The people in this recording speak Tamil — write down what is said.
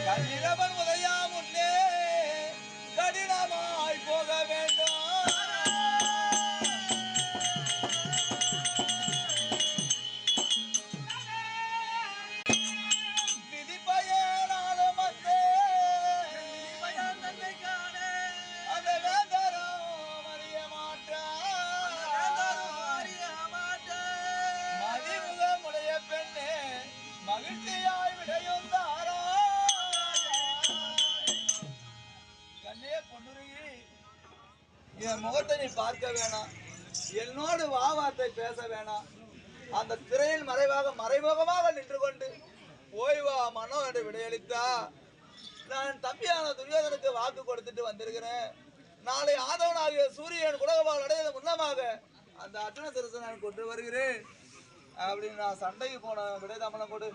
கதிரவன் உதயா முன்னே கடினமாய் போக வேண்டும். மகிழ்ச்சியாய் விடையும் தாரா கண்ணே பொன்னுருகி, என் முகத்தை நீ பார்க்க வேணாம், என்னோடு வார்த்தை பேச வேணாம். அந்த திரையில் மறைமுகமாக நின்று கொண்டு போய் வா மனோ என்று விடையளித்தா, நான் தம்பியான துரியோதனுக்கு வாக்கு கொடுத்துட்டு வந்திருக்கிறேன். நாளை ஆதவனாகிய சூரியன் குலகபால் அடையது முன்னமாக அந்த அர்ஜுன சிரசை நான் கொண்டு வருகிறேன் அப்படின்னு நான் சண்டைக்கு போன விடை தமிழம் கொடு.